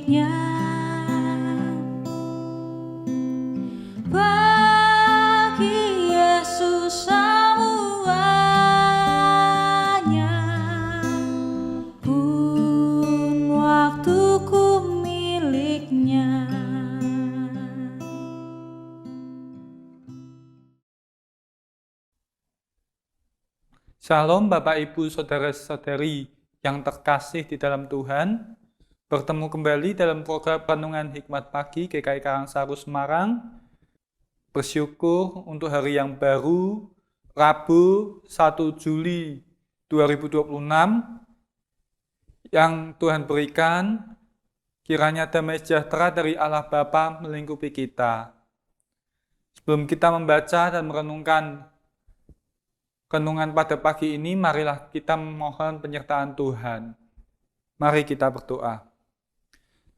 miliknya. Bagi Yesus semuanya, pun waktuku miliknya. Shalom Bapak Ibu Saudara-saudari yang terkasih di dalam Tuhan. Bertemu kembali dalam program Renungan Hikmat Pagi GKI Karangsaru Semarang. Bersyukur untuk hari yang baru, Rabu 1 Juli 2026 yang Tuhan berikan. Kiranya damai sejahtera dari Allah Bapa melingkupi kita. Sebelum kita membaca dan merenungkan renungan pada pagi ini, marilah kita memohon penyertaan Tuhan. Mari kita berdoa.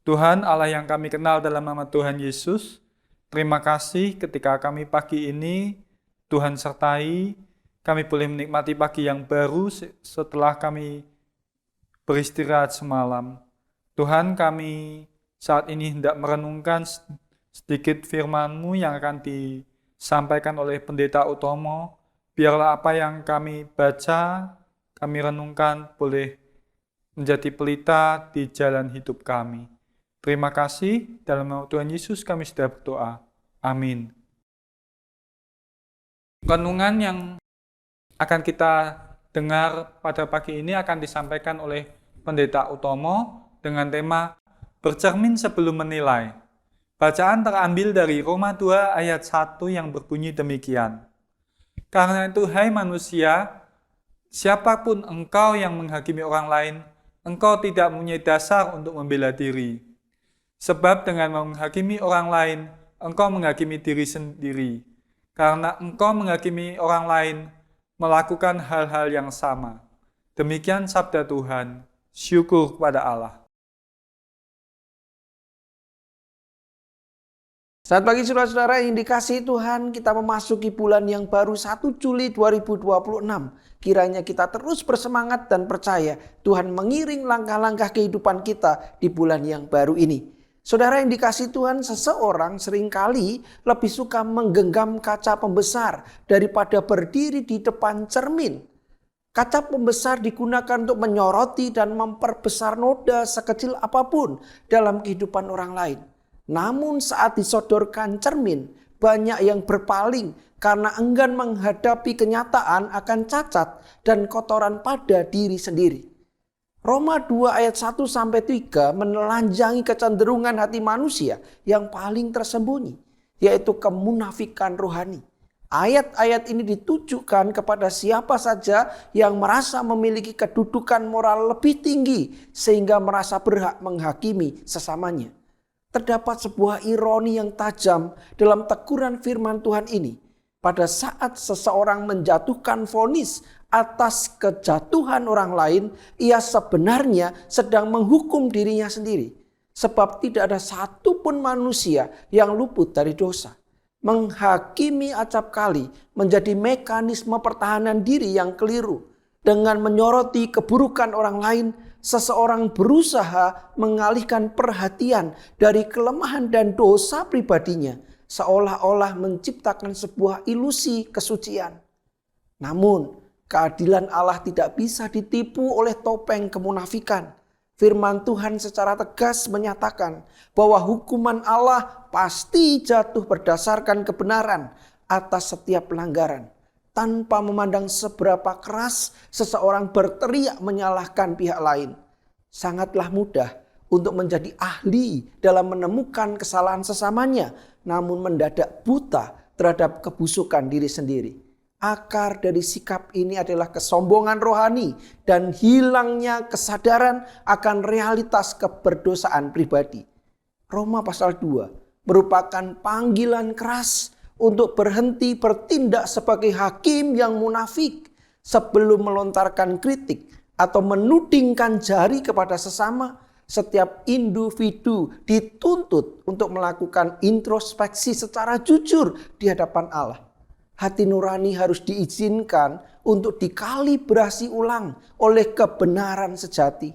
Tuhan Allah yang kami kenal dalam nama Tuhan Yesus, terima kasih ketika kami pagi ini Tuhan sertai, kami boleh menikmati pagi yang baru setelah kami beristirahat semalam. Tuhan, kami saat ini hendak merenungkan sedikit firman-Mu yang akan disampaikan oleh Pendeta Utomo. Biarlah apa yang kami baca, kami renungkan boleh menjadi pelita di jalan hidup kami. Terima kasih, dalam nama Tuhan Yesus kami sudah berdoa. Amin. Renungan yang akan kita dengar pada pagi ini akan disampaikan oleh Pendeta Utomo dengan tema bercermin sebelum menilai. Bacaan terambil dari Roma 2 ayat 1 yang berbunyi demikian. Karena itu, hai manusia, siapapun engkau yang menghakimi orang lain, engkau tidak mempunyai dasar untuk membela diri. Sebab dengan menghakimi orang lain, engkau menghakimi diri sendiri. Karena engkau menghakimi orang lain, melakukan hal-hal yang sama. Demikian sabda Tuhan. Syukur kepada Allah. Selamat pagi saudara-saudara yang dikasihi Tuhan, kita memasuki bulan yang baru 1 Juli 2026. Kiranya kita terus bersemangat dan percaya Tuhan mengiring langkah-langkah kehidupan kita di bulan yang baru ini. Saudara yang dikasihi Tuhan, seseorang seringkali lebih suka menggenggam kaca pembesar daripada berdiri di depan cermin. Kaca pembesar digunakan untuk menyoroti dan memperbesar noda sekecil apapun dalam kehidupan orang lain. Namun saat disodorkan cermin, banyak yang berpaling karena enggan menghadapi kenyataan akan cacat dan kotoran pada diri sendiri. Roma 2 ayat 1-3 menelanjangi kecenderungan hati manusia yang paling tersembunyi, yaitu kemunafikan rohani. Ayat-ayat ini ditujukan kepada siapa saja yang merasa memiliki kedudukan moral lebih tinggi sehingga merasa berhak menghakimi sesamanya. Terdapat sebuah ironi yang tajam dalam teguran firman Tuhan ini. Pada saat seseorang menjatuhkan vonis atas kejatuhan orang lain, ia sebenarnya sedang menghukum dirinya sendiri. Sebab tidak ada satupun manusia yang luput dari dosa. Menghakimi acap kali menjadi mekanisme pertahanan diri yang keliru. Dengan menyoroti keburukan orang lain, seseorang berusaha mengalihkan perhatian dari kelemahan dan dosa pribadinya, seolah-olah menciptakan sebuah ilusi kesucian. Namun, keadilan Allah tidak bisa ditipu oleh topeng kemunafikan. Firman Tuhan secara tegas menyatakan bahwa hukuman Allah pasti jatuh berdasarkan kebenaran atas setiap pelanggaran. Tanpa memandang seberapa keras seseorang berteriak menyalahkan pihak lain. Sangatlah mudah untuk menjadi ahli dalam menemukan kesalahan sesamanya, namun mendadak buta terhadap kebusukan diri sendiri. Akar dari sikap ini adalah kesombongan rohani dan hilangnya kesadaran akan realitas keberdosaan pribadi. Roma pasal 2 merupakan panggilan keras untuk berhenti bertindak sebagai hakim yang munafik sebelum melontarkan kritik atau menudingkan jari kepada sesama. Setiap individu dituntut untuk melakukan introspeksi secara jujur di hadapan Allah. Hati nurani harus diizinkan untuk dikalibrasi ulang oleh kebenaran sejati.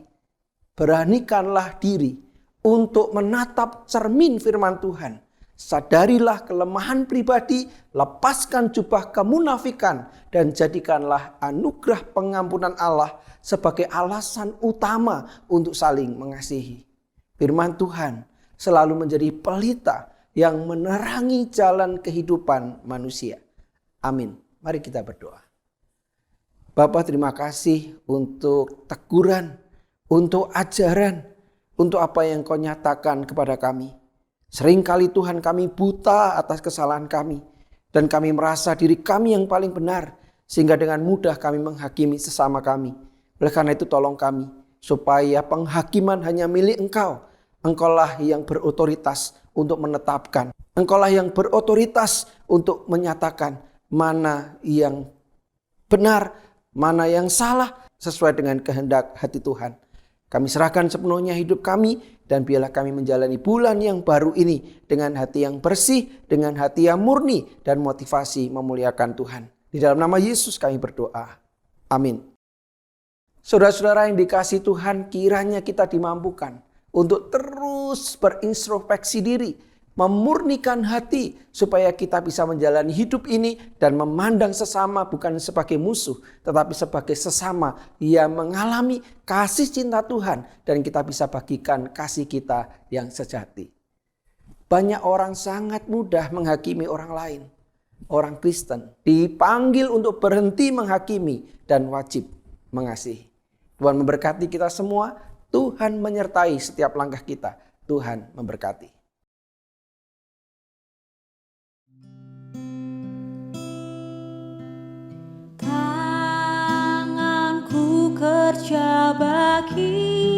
Beranikanlah diri untuk menatap cermin firman Tuhan. Sadarilah kelemahan pribadi, lepaskan jubah kemunafikan, dan jadikanlah anugerah pengampunan Allah sebagai alasan utama untuk saling mengasihi. Firman Tuhan selalu menjadi pelita yang menerangi jalan kehidupan manusia. Amin. Mari kita berdoa. Bapa, terima kasih untuk teguran, untuk ajaran, untuk apa yang Kau nyatakan kepada kami. Seringkali Tuhan kami buta atas kesalahan kami. Dan kami merasa diri kami yang paling benar. Sehingga dengan mudah kami menghakimi sesama kami. Oleh karena itu tolong kami. Supaya penghakiman hanya milik Engkau. Engkaulah yang berotoritas untuk menetapkan. Engkaulah yang berotoritas untuk menyatakan mana yang benar, mana yang salah. Sesuai dengan kehendak hati Tuhan. Kami serahkan sepenuhnya hidup kami dan biarlah kami menjalani bulan yang baru ini dengan hati yang bersih, dengan hati yang murni dan motivasi memuliakan Tuhan. Di dalam nama Yesus kami berdoa. Amin. Saudara-saudara yang dikasihi Tuhan, kiranya kita dimampukan untuk terus berintrospeksi diri, memurnikan hati supaya kita bisa menjalani hidup ini dan memandang sesama bukan sebagai musuh tetapi sebagai sesama yang mengalami kasih cinta Tuhan dan kita bisa bagikan kasih kita yang sejati. Banyak orang sangat mudah menghakimi orang lain. Orang Kristen dipanggil untuk berhenti menghakimi dan wajib mengasihi. Tuhan memberkati kita semua. Tuhan menyertai setiap langkah kita. Tuhan memberkati. Tanganku kerja bagi